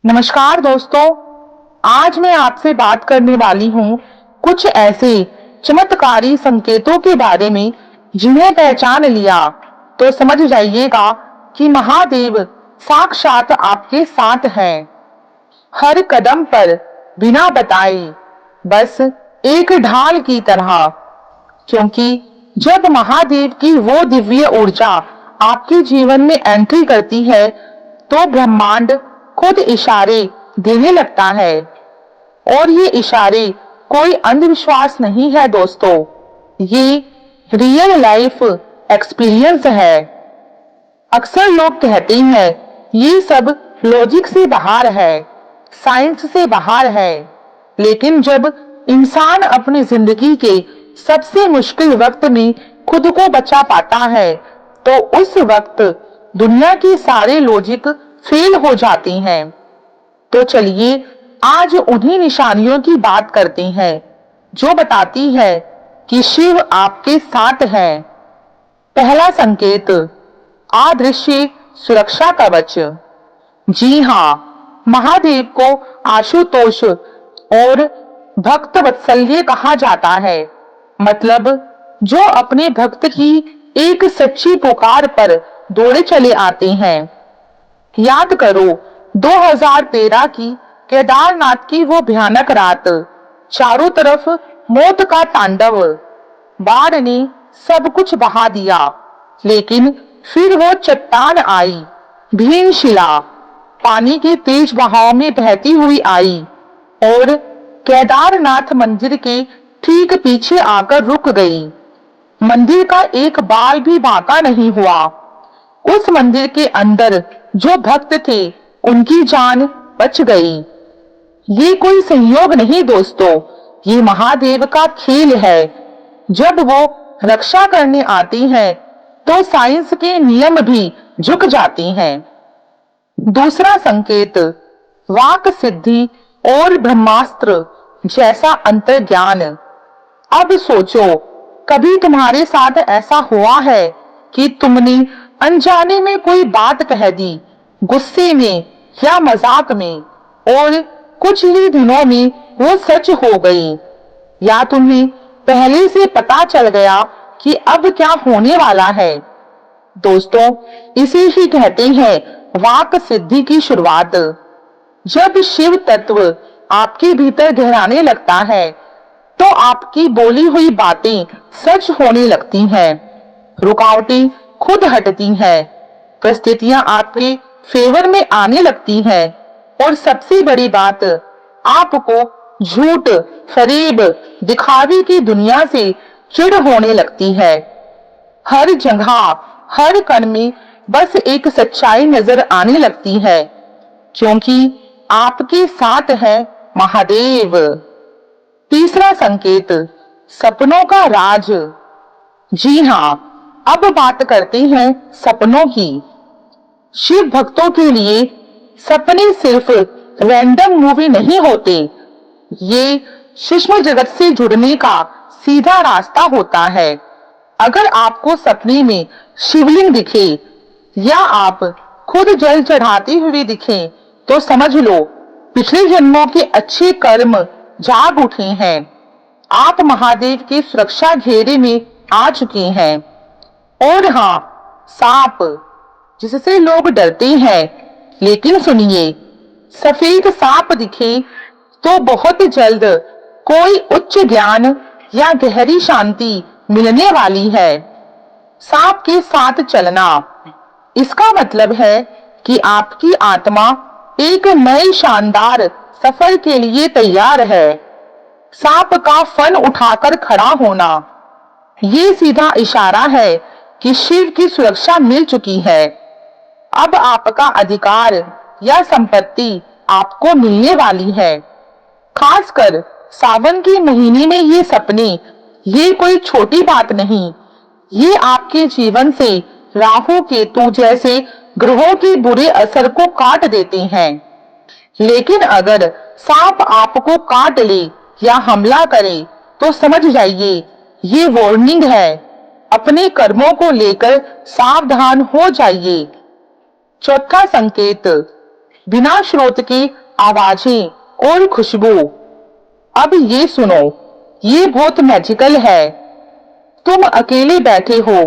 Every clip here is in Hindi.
नमस्कार दोस्तों। आज मैं आपसे बात करने वाली हूँ कुछ ऐसे चमत्कारी संकेतों के बारे में जिन्हें पहचान लिया तो समझ जाइएगा कि महादेव साक्षात आपके साथ हैं, हर कदम पर बिना बताए, बस एक ढाल की तरह। क्योंकि जब महादेव की वो दिव्य ऊर्जा आपके जीवन में एंट्री करती है तो ब्रह्मांड खुद इशारे देने लगता है। और ये इशारे कोई अंधविश्वास नहीं है दोस्तों, ये रियल लाइफ एक्सपीरियंस है। अक्सर लोग कहते हैं ये सब लॉजिक से बाहर है, साइंस से बाहर है, लेकिन जब इंसान अपनी जिंदगी के सबसे मुश्किल वक्त में खुद को बचा पाता है तो उस वक्त दुनिया की सारे लॉजिक फेल हो जाती हैं। तो चलिए आज उन्हीं निशानियों की बात करते हैं जो बताती है कि शिव आपके साथ है। पहला संकेत, अदृश्य सुरक्षा कवच। जी हाँ, महादेव को आशुतोष और भक्त वत्सल्य कहा जाता है। मतलब जो अपने भक्त की एक सच्ची पुकार पर दौड़े चले आते हैं। याद करो 2013 की केदारनाथ की वो भयानक रात, चारों तरफ मौत का तांडव, बाढ़ ने सब कुछ बहा दिया, लेकिन फिर वो चट्टान आई, भीमशिला पानी के तेज बहाव में बहती हुई आई और केदारनाथ मंदिर के ठीक पीछे आकर रुक गई। मंदिर का एक बाल भी बांका नहीं हुआ। उस मंदिर के अंदर जो भक्त थे उनकी जान बच गई। ये कोई संयोग नहीं दोस्तों, ये महादेव का खेल है। जब वो रक्षा करने आती हैं तो साइंस के नियम भी झुक जाती हैं। दूसरा संकेत, वाक सिद्धि और ब्रह्मास्त्र जैसा अंतर्ज्ञान। अब सोचो, कभी तुम्हारे साथ ऐसा हुआ है कि तुमने अनजाने में कोई बात कह दी, गुस्से में या मजाक में, और कुछ ही दिनों में वो सच हो गई, या तुम्हें पहले से पता चल गया कि अब क्या होने वाला है। दोस्तों, इसे ही कहते हैं वाक सिद्धि की शुरुआत। जब शिव तत्व आपके भीतर गहराने लगता है तो आपकी बोली हुई बातें सच होने लगती हैं, रुकावटें खुद हटती हैं, परिस्थितियां आपके फेवर में आने लगती हैं, और सबसे बड़ी बात, आपको झूठ, फरेब, दिखावे की दुनिया से चिढ़ होने लगती है। हर जगह, हर कण में बस एक सच्चाई नजर आने लगती है, क्योंकि आपके साथ है महादेव। तीसरा संकेत, सपनों का राज। जी हाँ, अब बात करते हैं सपनों की। शिव भक्तों के लिए सपने सिर्फ रैंडम मूवी नहीं होते, ये सूक्ष्म जगत से जुड़ने का सीधा रास्ता होता है। अगर आपको सपने में शिवलिंग दिखे या आप खुद जल चढ़ाते हुए दिखें तो समझ लो पिछले जन्मों के अच्छे कर्म जाग उठे हैं। आप महादेव के सुरक्षा घेरे में आ चुके हैं। और हाँ, सांप जिससे लोग डरते हैं, लेकिन सुनिए, सफेद सांप दिखे तो बहुत जल्द कोई उच्च ज्ञान या गहरी शांति मिलने वाली है। सांप के साथ चलना, इसका मतलब है कि आपकी आत्मा एक नए शानदार सफर के लिए तैयार है। सांप का फन उठाकर खड़ा होना, ये सीधा इशारा है कि शिव की सुरक्षा मिल चुकी है। अब आपका अधिकार या संपत्ति आपको मिलने वाली है। खासकर सावन के महीने में ये सपने, ये कोई छोटी बात नहीं, ये आपके जीवन से राहु केतु जैसे ग्रहों के बुरे असर को काट देते हैं। लेकिन अगर सांप आपको काट ले या हमला करे तो समझ जाइए ये वार्निंग है। अपने कर्मों को लेकर सावधान हो जाइए। चौथा संकेत, बिना स्रोत की आवाजें और खुशबू। अब ये सुनो, ये बहुत मैजिकल है। तुम अकेले बैठे हो,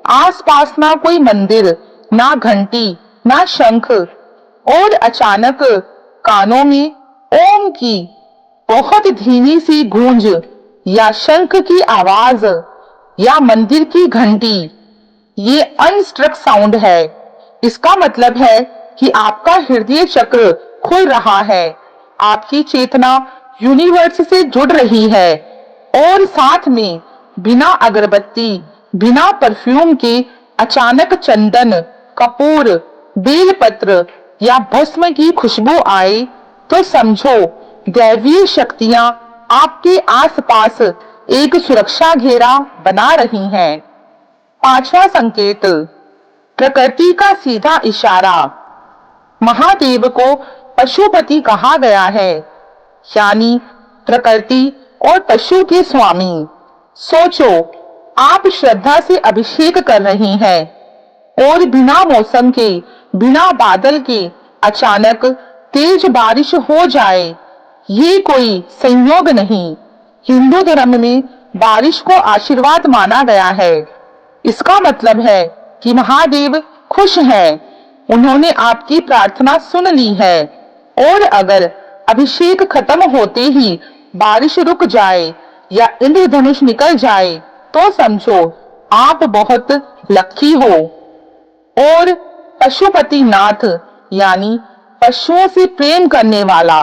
आसपास ना कोई मंदिर, ना घंटी, ना शंख, और अचानक कानों में ओम की बहुत धीमी सी गूंज, या शंख की आवाज, या मंदिर की घंटी। ये अनस्ट्रक साउंड है। इसका मतलब है कि आपका हृदय चक्र खुल रहा है, आपकी चेतना यूनिवर्स से जुड़ रही है। और साथ में बिना अगरबत्ती, बिना परफ्यूम के अचानक चंदन, कपूर, बेलपत्र या भस्म की खुशबू आए तो समझो दैवीय शक्तियां आपके आसपास एक सुरक्षा घेरा बना रही हैं। पांचवा संकेत, प्रकृति का सीधा इशारा। महादेव को पशुपति कहा गया है, यानी प्रकृति और पशु के स्वामी। सोचो, आप श्रद्धा से अभिषेक कर रही हैं और बिना मौसम के, बिना बादल के अचानक तेज बारिश हो जाए। ये कोई संयोग नहीं। हिंदू धर्म में बारिश को आशीर्वाद माना गया है। इसका मतलब है कि महादेव खुश हैं, उन्होंने आपकी प्रार्थना सुन ली है। और अगर अभिषेक खत्म होते ही बारिश रुक जाए या इंद्रधनुष निकल जाए तो समझो आप बहुत लकी हो। और पशुपति नाथ, यानी पशुओं से प्रेम करने वाला,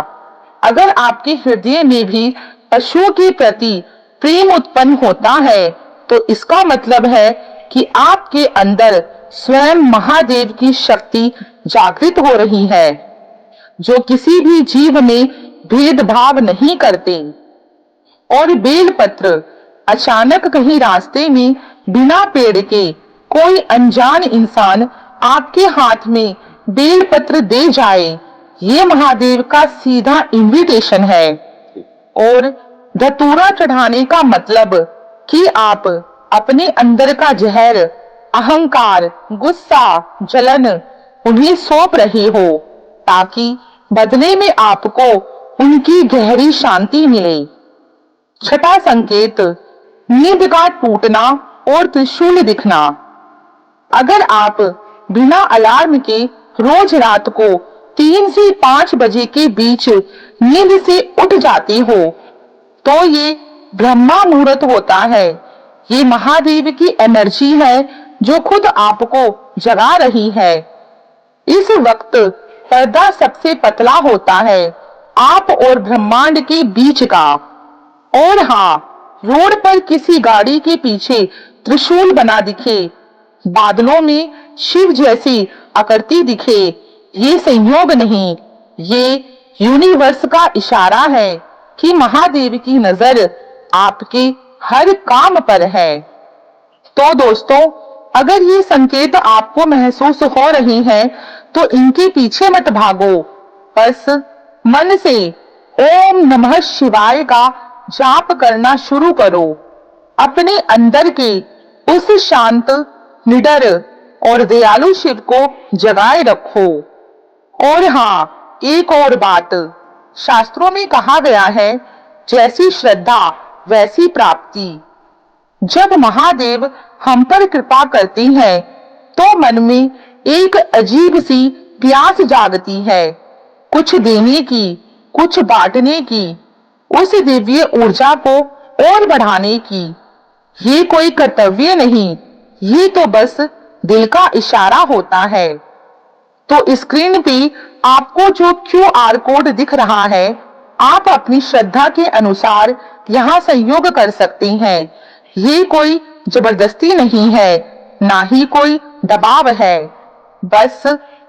अगर आपके हृदय में भी पशुओं के प्रति प्रेम उत्पन्न होता है तो इसका मतलब है कि आपके अंदर स्वयं महादेव की शक्ति जागृत हो रही है, जो किसी भी जीव में भेदभाव नहीं करते। और बेलपत्र, अचानक कहीं रास्ते में बिना पेड़ के कोई अनजान इंसान आपके हाथ में बेलपत्र दे जाए, ये महादेव का सीधा इनविटेशन है। और धतूरा चढ़ाने का मतलब कि आप अपने अंदर का जहर, अहंकार, गुस्सा, जलन उन्हें सौंप रहे हो, ताकि बदले में आपको उनकी गहरी शांति मिले। छठा संकेत, नींद का टूटना और त्रिशूल दिखना। अगर आप बिना अलार्म के रोज रात को 3 से 5 बजे के बीच नींद से उठ जाते हो तो ये ब्रह्मा मुहूर्त होता है। ये महादेव की एनर्जी है जो खुद आपको जगा रही है। इस वक्त पर्दा सबसे पतला होता है, आप और ब्रह्मांड के बीच का। और हाँ, रोड पर किसी गाड़ी के पीछे त्रिशूल बना दिखे, बादलों में शिव जैसी आकृति दिखे, ये संयोग नहीं, ये यूनिवर्स का इशारा है कि महादेव की नजर आपके हर काम पर है। तो दोस्तों, अगर ये संकेत आपको महसूस हो रही हैं, तो इनके पीछे मत भागो, बस मन से ओम नमः शिवाय का जाप करना शुरू करो। अपने अंदर के उस शांत, निडर और दयालु शिव को जगाए रखो। और हाँ, एक और बात, शास्त्रों में कहा गया है, जैसी श्रद्धा वैसी प्राप्ति। जब महादेव हम पर कृपा करती हैं, तो मन में एक अजीब सी प्यास जागती है, कुछ देने की, कुछ बांटने की, उस दिव्य ऊर्जा को और बढ़ाने की। ये कोई कर्तव्य नहीं, ये तो बस दिल का इशारा होता है। तो स्क्रीन पे आपको जो QR कोड दिख रहा है, आप अपनी श्रद्धा के अनुसार यहाँ संयोग कर सकते हैं। ये कोई जबरदस्ती नहीं है, ना ही कोई दबाव है। बस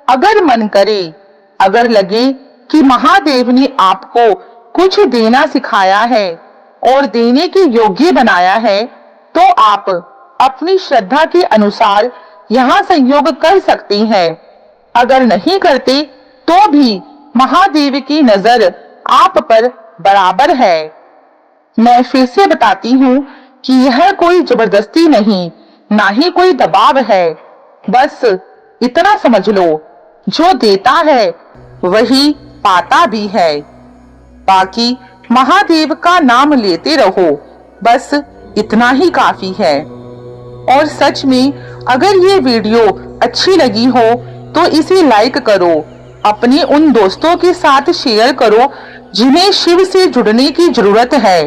अगर मन करे, अगर लगे कि महादेव ने आपको कुछ देना सिखाया है और देने के योग्य बनाया है, तो आप अपनी श्रद्धा के अनुसार यहाँ संयोग कर सकते हैं। अगर नहीं करते तो भी महादेव की नजर आप पर बराबर है। मैं फिर से बताती हूँ कि यह कोई जबरदस्ती नहीं, ना ही कोई दबाव है। बस इतना समझ लो, जो देता है वही पाता भी है। बाकी महादेव का नाम लेते रहो, बस इतना ही काफी है। और सच में अगर ये वीडियो अच्छी लगी हो तो इसे लाइक करो, अपने उन दोस्तों के साथ शेयर करो जिन्हें शिव से जुड़ने की जरूरत है।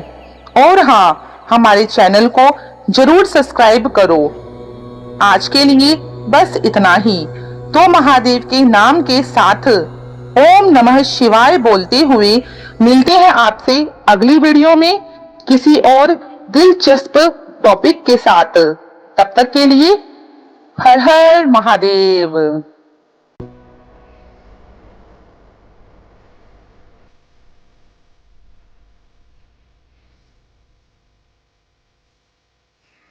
और हाँ, हमारे चैनल को जरूर सब्सक्राइब करो। आज के लिए बस इतना ही। तो महादेव के नाम के साथ ओम नमः शिवाय बोलते हुए मिलते हैं आपसे अगली वीडियो में किसी और दिलचस्प टॉपिक के साथ। तब तक के लिए हर हर महादेव।